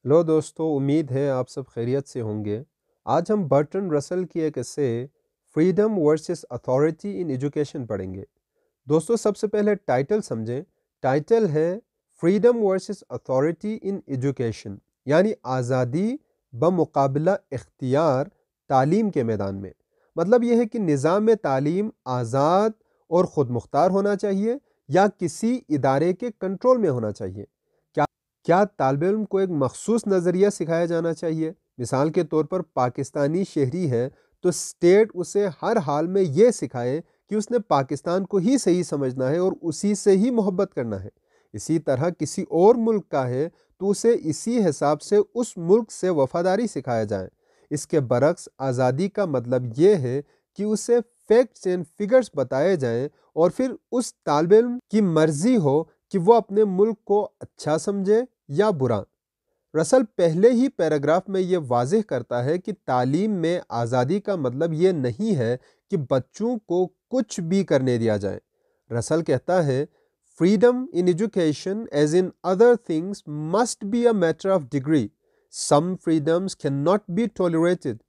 Hello دوستو، امید ہے آپ سب خیریت سے ہوں گے۔ آج ہم برٹن رسل کی ایک ایسے freedom versus authority in education پڑھیں گے۔ دوستو، سب سے پہلے ٹائٹل سمجھیں۔ ٹائٹل ہے freedom versus authority in education, یعنی آزادی بمقابلہ اختیار تعلیم کے میدان میں۔ مطلب یہ ہے کہ نظام تعلیم آزاد اور خود مختار ہونا چاہیے یا کسی ادارے کے کنٹرول میں ہونا چاہیے۔ کیا طالب علم کو ایک مخصوص نظریہ سکھایا جانا چاہیے؟ مثال کے طور پر پاکستانی شہری ہے تو اسٹیٹ اسے ہر حال میں یہ سکھائے کہ اس نے پاکستان کو ہی صحیح سمجھنا ہے اور اسی سے ہی محبت کرنا ہے۔ اسی طرح کسی اور ملک کا ہے تو اسے اسی حساب سے اس ملک سے وفاداری سکھایا جائے۔ اس کے برعکس آزادی کا مطلب یہ ہے کہ اسے فیکٹس اینڈ فگرز بتائے جائیں اور پھر اس طالب علم کی مرضی ہو کہ وہ اپنے ملک کو اچھا سمجھے یا برا۔ رسل پہلے ہی پیراگراف میں یہ واضح کرتا ہے کہ تعلیم میں آزادی کا مطلب یہ نہیں ہے کہ بچوں کو کچھ بھی کرنے دیا جائے۔ رسل کہتا ہے freedom in education as in other things must be a matter of degree. Some freedoms cannot be tolerated.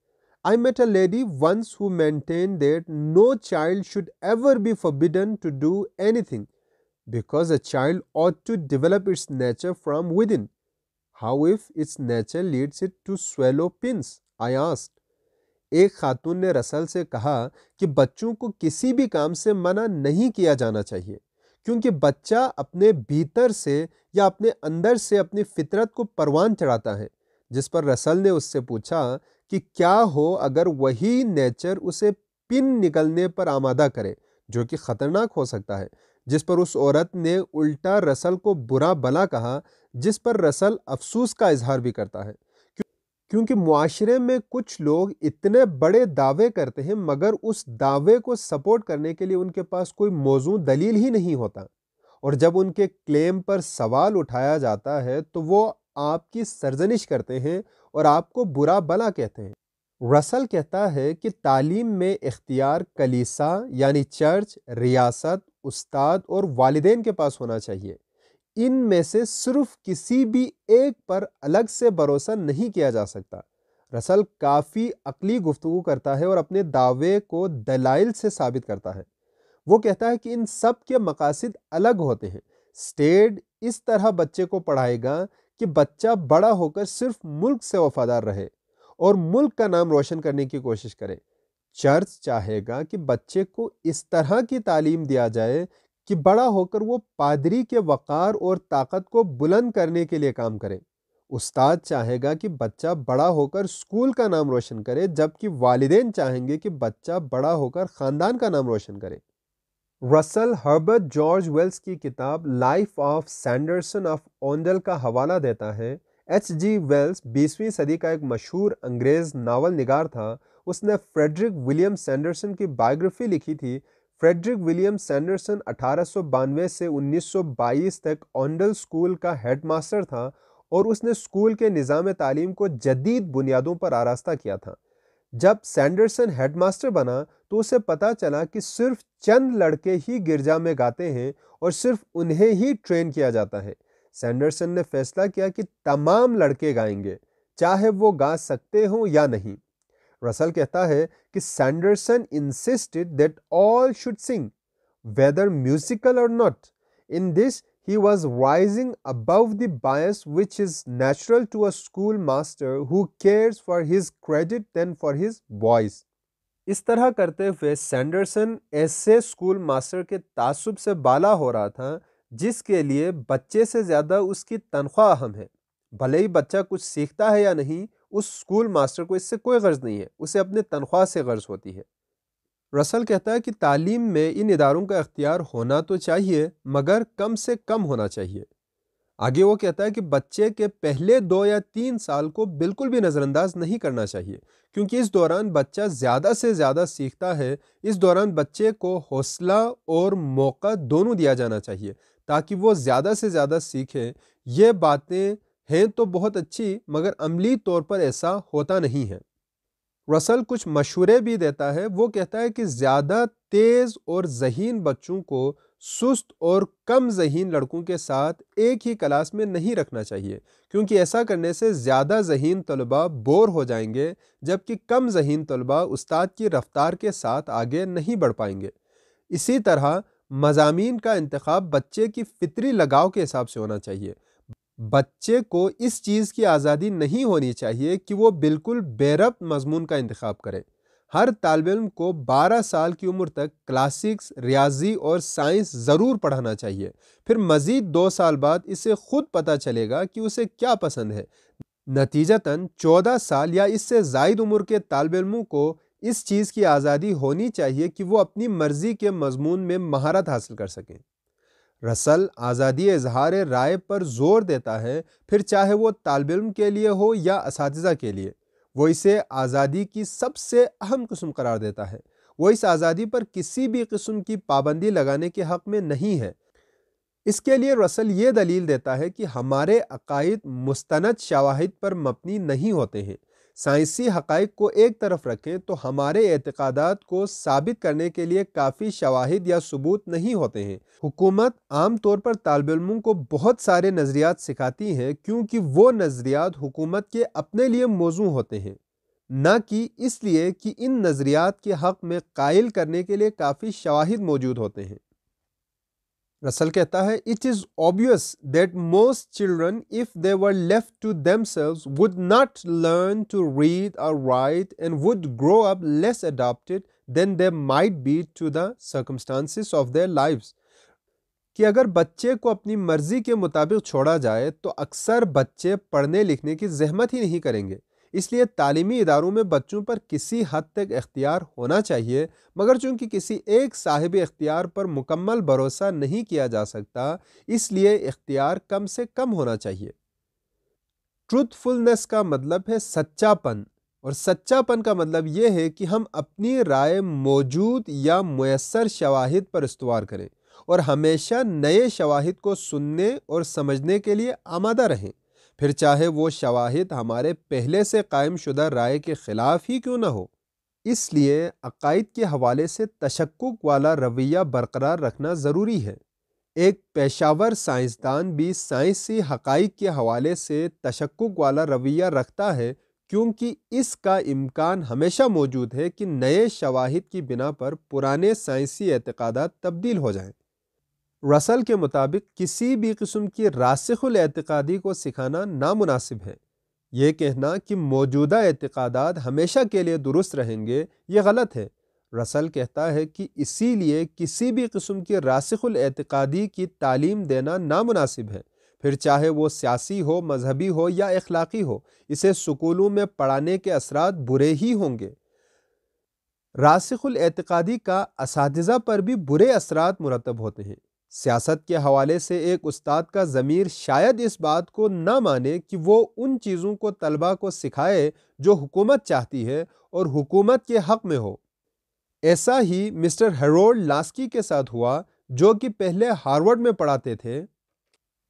I met a lady once who maintained that no child should ever be forbidden to do anything because a child ought to develop its nature from within. How if its nature leads it to swallow pins? I asked. ایک خاتون نے رسل سے کہا کہ بچوں کو کسی بھی کام سے منع نہیں کیا جانا چاہیے، کیونکہ بچہ اپنے بھیتر سے یا اپنے اندر سے اپنی فطرت کو پروان چڑھاتا ہے۔ جس پر رسل نے اس سے پوچھا کہ کیا ہو اگر وہی نیچر اسے پن نکلنے پر آمادہ کرے، جو کہ خطرناک ہو سکتا ہے۔ جس پر اس عورت نے الٹا رسل کو برا بلا کہا، جس پر رسل افسوس کا اظہار بھی کرتا ہے، کیونکہ معاشرے میں کچھ لوگ اتنے بڑے دعوے کرتے ہیں مگر اس دعوے کو سپورٹ کرنے کے لیے ان کے پاس کوئی موزوں دلیل ہی نہیں ہوتا، اور جب ان کے کلیم پر سوال اٹھایا جاتا ہے تو وہ آپ کی سرزنش کرتے ہیں اور آپ کو برا بلا کہتے ہیں۔ رسل کہتا ہے کہ تعلیم میں اختیار کلیسا یعنی چرچ، ریاست، استاد اور والدین کے پاس ہونا چاہیے۔ ان میں سے صرف کسی بھی ایک پر الگ سے بھروسہ نہیں کیا جا سکتا۔ رسل کافی عقلی گفتگو کرتا ہے اور اپنے دعوے کو دلائل سے ثابت کرتا ہے۔ وہ کہتا ہے کہ ان سب کے مقاصد الگ ہوتے ہیں۔ اسٹیٹ اس طرح بچے کو پڑھائے گا کہ بچہ بڑا ہو کر صرف ملک سے وفادار رہے اور ملک کا نام روشن کرنے کی کوشش کرے۔ چرچ چاہے گا کہ بچے کو اس طرح کی تعلیم دیا جائے کہ بڑا ہو کر وہ پادری کے وقار اور طاقت کو بلند کرنے کے لیے کام کرے۔ استاد چاہے گا کہ بچہ بڑا ہو کر اسکول کا نام روشن کرے، جبکہ والدین چاہیں گے کہ بچہ بڑا ہو کر خاندان کا نام روشن کرے۔ رسل ہربرٹ جارج ویلز کی کتاب لائف آف سینڈرسن آف اونڈل کا حوالہ دیتا ہے۔ ایچ جی ویلز 20ویں صدی کا ایک مشہور انگریز ناول نگار تھا۔ اس نے فریڈرک ولیم سینڈرسن کی بائیوگرافی لکھی تھی۔ فریڈرک ولیم سینڈرسن 1892 سے 1922 تک اونڈل اسکول کا ہیڈ ماسٹر تھا اور اس نے اسکول کے نظام تعلیم کو جدید بنیادوں پر آراستہ کیا تھا۔ جب سینڈرسن ہیڈ ماسٹر بنا تو اسے پتا چلا کہ صرف چند لڑکے ہی گرجا میں گاتے ہیں اور صرف انہیں ہی ٹرین کیا جاتا ہے۔ سینڈرسن نے فیصلہ کیا کہ تمام لڑکے گائیں گے، چاہے وہ گا سکتے ہوں یا نہیں۔ رسل کہتا ہے کہ سینڈرسن insisted that all should sing, whether musical or not. In this, he was rising above the bias which is natural to a schoolmaster who cares for his credit than for his voice. اس طرح کرتے ہوئے سینڈرسن ایسے school master کے تعصب سے بالا ہو رہا تھا جس کے لیے بچے سے زیادہ اس کی تنخواہ اہم ہے۔ بھلے ہی بچہ کچھ سیکھتا ہے یا نہیں، اس اسکول ماسٹر کو اس سے کوئی غرض نہیں ہے، اسے اپنے تنخواہ سے غرض ہوتی ہے۔ رسل کہتا ہے کہ تعلیم میں ان اداروں کا اختیار ہونا تو چاہیے مگر کم سے کم ہونا چاہیے۔ آگے وہ کہتا ہے کہ بچے کے پہلے 2 یا 3 سال کو بالکل بھی نظر انداز نہیں کرنا چاہیے، کیونکہ اس دوران بچہ زیادہ سے زیادہ سیکھتا ہے۔ اس دوران بچے کو حوصلہ اور موقع دونوں دیا جانا چاہیے تاکہ وہ زیادہ سے زیادہ سیکھے۔ یہ باتیں ہیں تو بہت اچھی مگر عملی طور پر ایسا ہوتا نہیں ہے۔ رسل کچھ مشورے بھی دیتا ہے۔ وہ کہتا ہے کہ زیادہ تیز اور ذہین بچوں کو سست اور کم ذہین لڑکوں کے ساتھ ایک ہی کلاس میں نہیں رکھنا چاہیے، کیونکہ ایسا کرنے سے زیادہ ذہین طلباء بور ہو جائیں گے، جبکہ کم ذہین طلباء استاد کی رفتار کے ساتھ آگے نہیں بڑھ پائیں گے۔ اسی طرح مضامین کا انتخاب بچے کی فطری لگاؤ کے حساب سے ہونا چاہیے۔ بچے کو اس چیز کی آزادی نہیں ہونی چاہیے کہ وہ بالکل بے ربط مضمون کا انتخاب کرے۔ ہر طالب علم کو 12 سال کی عمر تک کلاسکس، ریاضی اور سائنس ضرور پڑھانا چاہیے، پھر مزید 2 سال بعد اسے خود پتہ چلے گا کہ اسے کیا پسند ہے۔ نتیجتاً 14 سال یا اس سے زائد عمر کے طالب علموں کو اس چیز کی آزادی ہونی چاہیے کہ وہ اپنی مرضی کے مضمون میں مہارت حاصل کر سکیں۔ رسل آزادی اظہار رائے پر زور دیتا ہے، پھر چاہے وہ طالب علم کے لیے ہو یا اساتذہ کے لیے۔ وہ اسے آزادی کی سب سے اہم قسم قرار دیتا ہے۔ وہ اس آزادی پر کسی بھی قسم کی پابندی لگانے کے حق میں نہیں ہے۔ اس کے لیے رسل یہ دلیل دیتا ہے کہ ہمارے عقائد مستند شواہد پر مبنی نہیں ہوتے ہیں۔ سائنسی حقائق کو ایک طرف رکھیں تو ہمارے اعتقادات کو ثابت کرنے کے لیے کافی شواہد یا ثبوت نہیں ہوتے ہیں۔ حکومت عام طور پر طالب علموں کو بہت سارے نظریات سکھاتی ہے، کیونکہ وہ نظریات حکومت کے اپنے لیے موزوں ہوتے ہیں، نہ کہ اس لیے کہ ان نظریات کے حق میں قائل کرنے کے لیے کافی شواہد موجود ہوتے ہیں۔ رسل کہتا ہے "It is obvious that most children, if they were left to themselves, would not learn to read or write and would grow up less adapted than they might be to the circumstances of their lives." کہ اگر بچے کو اپنی مرضی کے مطابق چھوڑا جائے تو اکثر بچے پڑھنے لکھنے کی زحمت ہی نہیں کریں گے۔ اس لیے تعلیمی اداروں میں بچوں پر کسی حد تک اختیار ہونا چاہیے، مگر چونکہ کسی ایک صاحب اختیار پر مکمل بھروسہ نہیں کیا جا سکتا، اس لیے اختیار کم سے کم ہونا چاہیے۔ ٹروتھفلنس کا مطلب ہے سچا پن، اور سچا پن کا مطلب یہ ہے کہ ہم اپنی رائے موجود یا میسر شواہد پر استوار کریں اور ہمیشہ نئے شواہد کو سننے اور سمجھنے کے لیے آمادہ رہیں، پھر چاہے وہ شواہد ہمارے پہلے سے قائم شدہ رائے کے خلاف ہی کیوں نہ ہو۔ اس لیے عقائد کے حوالے سے تشکک والا رویہ برقرار رکھنا ضروری ہے۔ ایک پیشہ ور سائنسدان بھی سائنسی حقائق کے حوالے سے تشکک والا رویہ رکھتا ہے، کیونکہ اس کا امکان ہمیشہ موجود ہے کہ نئے شواہد کی بنا پر پرانے سائنسی اعتقادات تبدیل ہو جائیں۔ رسل کے مطابق کسی بھی قسم کی راسخ الاعتقادی کو سکھانا نامناسب ہے۔ یہ کہنا کہ موجودہ اعتقادات ہمیشہ کے لیے درست رہیں گے، یہ غلط ہے۔ رسل کہتا ہے کہ اسی لیے کسی بھی قسم کی راسخ الاعتقادی کی تعلیم دینا نامناسب ہے، پھر چاہے وہ سیاسی ہو، مذہبی ہو یا اخلاقی ہو۔ اسے سکولوں میں پڑھانے کے اثرات برے ہی ہوں گے۔ راسخ الاعتقادی کا اساتذہ پر بھی برے اثرات مرتب ہوتے ہیں۔ سیاست کے حوالے سے ایک استاد کا ضمیر شاید اس بات کو نہ مانے کہ وہ ان چیزوں کو طلباء کو سکھائے جو حکومت چاہتی ہے اور حکومت کے حق میں ہو۔ ایسا ہی مسٹر ہیرولڈ لاسکی کے ساتھ ہوا، جو کہ پہلے ہارورڈ میں پڑھاتے تھے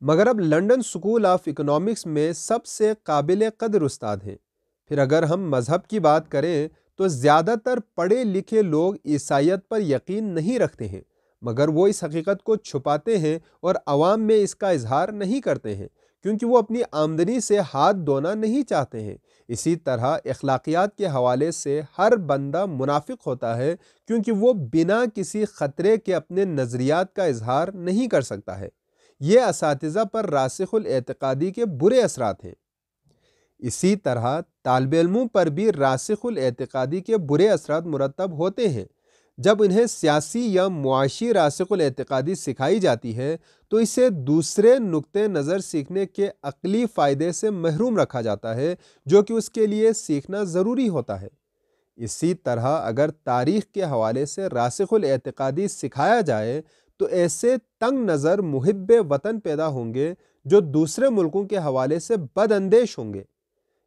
مگر اب لنڈن اسکول آف اکنامکس میں سب سے قابل قدر استاد ہیں۔ پھر اگر ہم مذہب کی بات کریں تو زیادہ تر پڑھے لکھے لوگ عیسائیت پر یقین نہیں رکھتے ہیں، مگر وہ اس حقیقت کو چھپاتے ہیں اور عوام میں اس کا اظہار نہیں کرتے ہیں، کیونکہ وہ اپنی آمدنی سے ہاتھ دھونا نہیں چاہتے ہیں۔ اسی طرح اخلاقیات کے حوالے سے ہر بندہ منافق ہوتا ہے، کیونکہ وہ بنا کسی خطرے کے اپنے نظریات کا اظہار نہیں کر سکتا ہے۔ یہ اساتذہ پر راسخ الاعتقادی کے برے اثرات ہیں۔ اسی طرح طالب علموں پر بھی راسخ الاعتقادی کے برے اثرات مرتب ہوتے ہیں۔ جب انہیں سیاسی یا معاشی راسخ الاعتقادی سکھائی جاتی ہے تو اسے دوسرے نقطۂ نظر سیکھنے کے عقلی فائدے سے محروم رکھا جاتا ہے، جو کہ اس کے لیے سیکھنا ضروری ہوتا ہے۔ اسی طرح اگر تاریخ کے حوالے سے راسخ الاعتقادی سکھایا جائے تو ایسے تنگ نظر محب وطن پیدا ہوں گے جو دوسرے ملکوں کے حوالے سے بد اندیش ہوں گے۔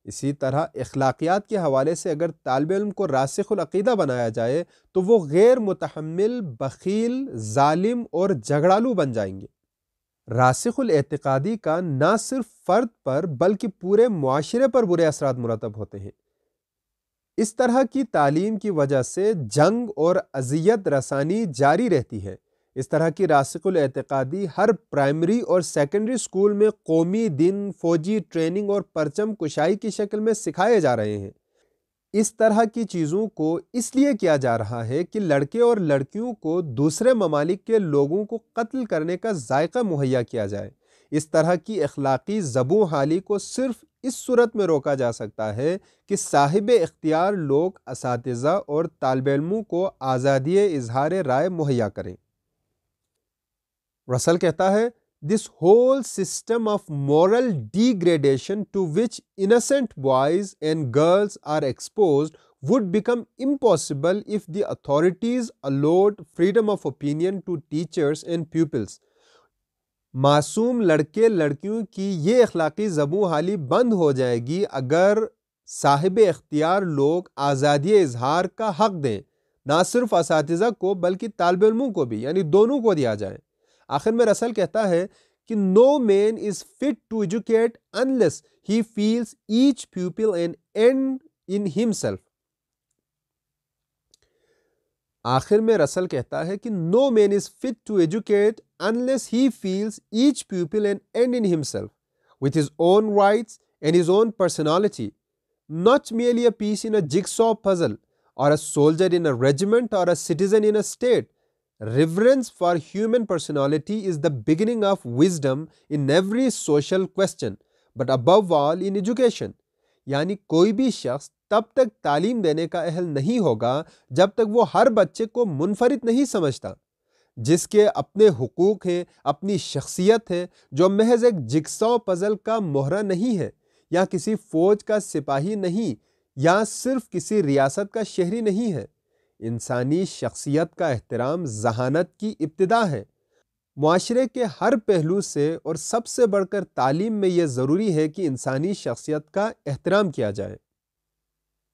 اسی طرح اخلاقیات کے حوالے سے اگر طالب علم کو راسخ العقیدہ بنایا جائے تو وہ غیر متحمل، بخیل، ظالم اور جھگڑالو بن جائیں گے۔ راسخ الاعتقادی کا نہ صرف فرد پر بلکہ پورے معاشرے پر برے اثرات مرتب ہوتے ہیں۔ اس طرح کی تعلیم کی وجہ سے جنگ اور اذیت رسانی جاری رہتی ہے۔ اس طرح کی راسخ الاعتقادی ہر پرائمری اور سیکنڈری اسکول میں قومی دن، فوجی ٹریننگ اور پرچم کشائی کی شکل میں سکھائے جا رہے ہیں۔ اس طرح کی چیزوں کو اس لیے کیا جا رہا ہے کہ لڑکے اور لڑکیوں کو دوسرے ممالک کے لوگوں کو قتل کرنے کا ذائقہ مہیا کیا جائے۔ اس طرح کی اخلاقی زبوں حالی کو صرف اس صورت میں روکا جا سکتا ہے کہ صاحب اختیار لوگ اساتذہ اور طالب علموں کو آزادی اظہار رائے مہیا کریں۔ رسل کہتا ہے This whole system of moral degradation to which innocent boys and girls are exposed would become impossible if the authorities allowed freedom of opinion to teachers and pupils. معصوم لڑکے لڑکیوں کی یہ اخلاقی زبوں حالی بند ہو جائے گی اگر صاحب اختیار لوگ آزادی اظہار کا حق دیں، نہ صرف اساتذہ کو بلکہ طالب علموں کو بھی، یعنی دونوں کو دیا جائے۔ آخر میں رسل کہتا ہے کہ no man is fit to educate unless he feels each pupil an end in himself. آخر میں رسل کہتا ہے کہ no man is fit to educate unless he feels each pupil an end in himself, with his own rights and his own personality, not merely a piece in a jigsaw puzzle, or a soldier in a regiment, or a citizen in a state. Reverence for human personality is the beginning of wisdom in every social question, but above all in education. یعنی کوئی بھی شخص تب تک تعلیم دینے کا اہل نہیں ہوگا جب تک وہ ہر بچے کو منفرد نہیں سمجھتا، جس کے اپنے حقوق ہیں، اپنی شخصیت ہے، جو محض ایک جگساؤ پزل کا مہرہ نہیں ہے، یا کسی فوج کا سپاہی نہیں، یا صرف کسی ریاست کا شہری نہیں ہے۔ انسانی شخصیت کا احترام ذہانت کی ابتدا ہے۔ معاشرے کے ہر پہلو سے اور سب سے بڑھ کر تعلیم میں یہ ضروری ہے کہ انسانی شخصیت کا احترام کیا جائے۔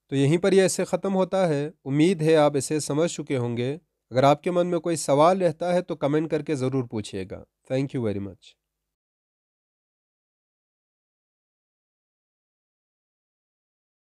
تو یہیں پر یہ ایسے ختم ہوتا ہے۔ امید ہے آپ اسے سمجھ چکے ہوں گے۔ اگر آپ کے من میں کوئی سوال رہتا ہے تو کمنٹ کر کے ضرور پوچھیے گا۔ Thank you very much.